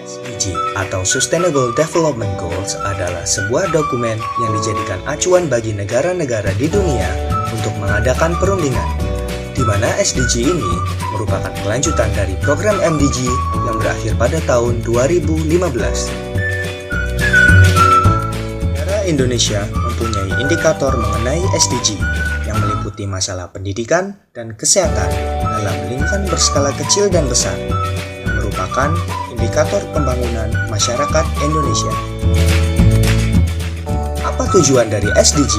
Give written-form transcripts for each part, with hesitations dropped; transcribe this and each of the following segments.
SDG atau Sustainable Development Goals adalah sebuah dokumen yang dijadikan acuan bagi negara-negara di dunia untuk mengadakan perundingan, di mana SDG ini merupakan kelanjutan dari program MDG yang berakhir pada tahun 2015. Negara Indonesia mempunyai indikator mengenai SDG yang meliputi masalah pendidikan dan kesehatan dalam lingkungan berskala kecil dan besar, yang merupakan indikator pembangunan masyarakat Indonesia. Apa tujuan dari SDG?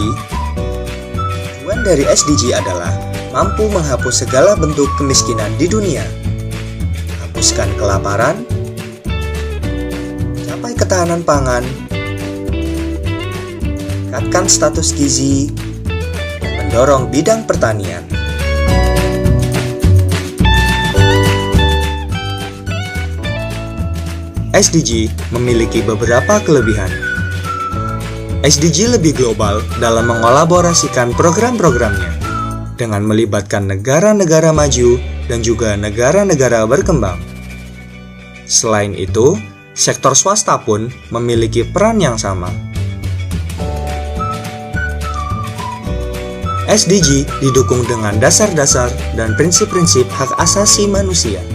Tujuan dari SDG adalah mampu menghapus segala bentuk kemiskinan di dunia, hapuskan kelaparan, mencapai ketahanan pangan, meningkatkan status gizi, dan mendorong bidang pertanian. SDG memiliki beberapa kelebihan. SDG lebih global dalam mengolaborasikan program-programnya dengan melibatkan negara-negara maju dan juga negara-negara berkembang. Selain itu, sektor swasta pun memiliki peran yang sama. SDG didukung dengan dasar-dasar dan prinsip-prinsip hak asasi manusia.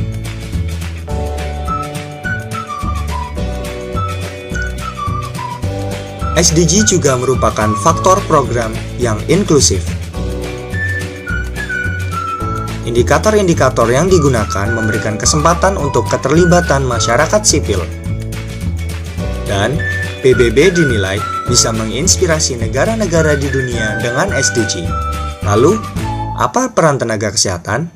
SDG juga merupakan faktor program yang inklusif. Indikator-indikator yang digunakan memberikan kesempatan untuk keterlibatan masyarakat sipil. Dan PBB dinilai bisa menginspirasi negara-negara di dunia dengan SDG. Lalu, apa peran tenaga kesehatan?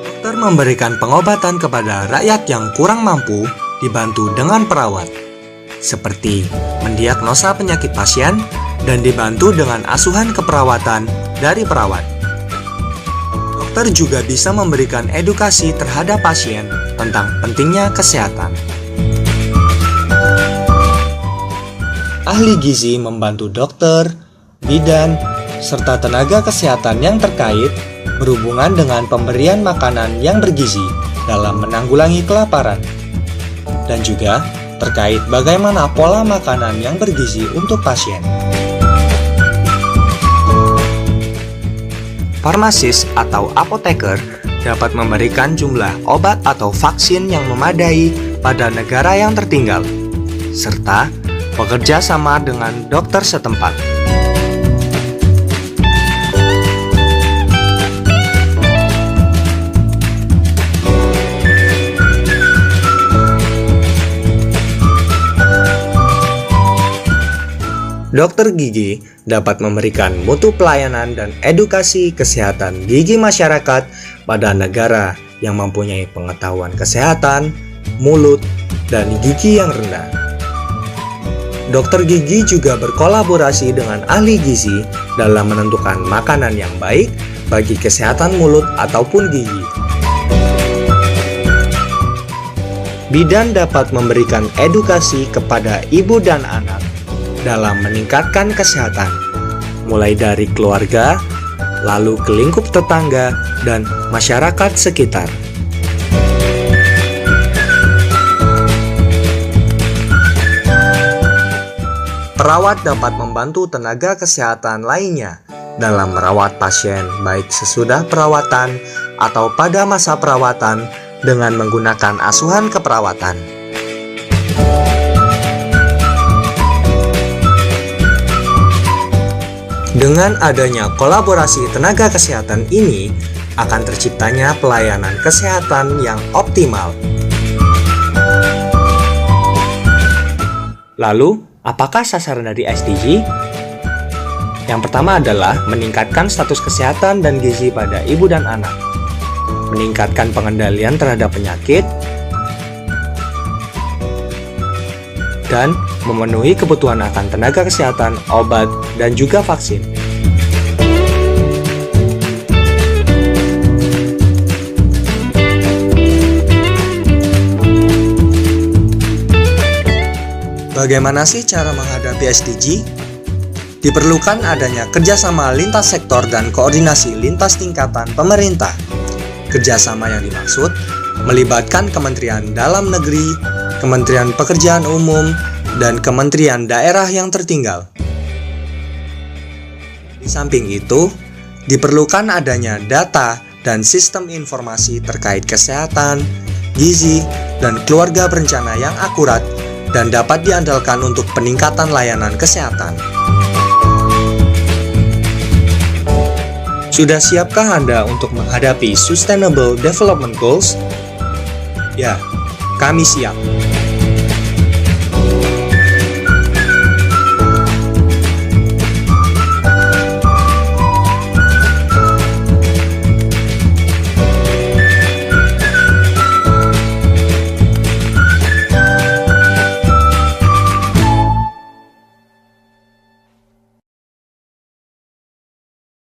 Dokter memberikan pengobatan kepada rakyat yang kurang mampu dibantu dengan perawat, seperti mendiagnosa penyakit pasien dan dibantu dengan asuhan keperawatan dari perawat. Dokter juga bisa memberikan edukasi terhadap pasien tentang pentingnya kesehatan. Ahli gizi membantu dokter, bidan, serta tenaga kesehatan yang terkait berhubungan dengan pemberian makanan yang bergizi dalam menanggulangi kelaparan, dan juga terkait bagaimana pola makanan yang bergizi untuk pasien. Farmasis atau apoteker dapat memberikan jumlah obat atau vaksin yang memadai pada negara yang tertinggal, serta bekerja sama dengan dokter setempat. Dokter gigi dapat memberikan mutu pelayanan dan edukasi kesehatan gigi masyarakat pada negara yang mempunyai pengetahuan kesehatan, mulut, dan gigi yang rendah. Dokter gigi juga berkolaborasi dengan ahli gizi dalam menentukan makanan yang baik bagi kesehatan mulut ataupun gigi. Bidan dapat memberikan edukasi kepada ibu dan anak dalam meningkatkan kesehatan, mulai dari keluarga, lalu ke lingkup tetangga, dan masyarakat sekitar. Perawat dapat membantu tenaga kesehatan lainnya dalam merawat pasien baik sesudah perawatan atau pada masa perawatan dengan menggunakan asuhan keperawatan. Dengan adanya kolaborasi tenaga kesehatan ini, akan terciptanya pelayanan kesehatan yang optimal. Lalu, apakah sasaran dari SDG? Yang pertama adalah meningkatkan status kesehatan dan gizi pada ibu dan anak, meningkatkan pengendalian terhadap penyakit, dan memenuhi kebutuhan akan tenaga kesehatan, obat, dan juga vaksin. Bagaimana sih cara menghadapi SDG? Diperlukan adanya kerjasama lintas sektor dan koordinasi lintas tingkatan pemerintah. Kerjasama yang dimaksud melibatkan Kementerian Dalam Negeri, Kementerian Pekerjaan Umum, dan kementerian daerah yang tertinggal. Di samping itu, diperlukan adanya data dan sistem informasi terkait kesehatan, gizi, dan keluarga berencana yang akurat dan dapat diandalkan untuk peningkatan layanan kesehatan. Sudah siapkah Anda untuk menghadapi Sustainable Development Goals? Ya, kami siap.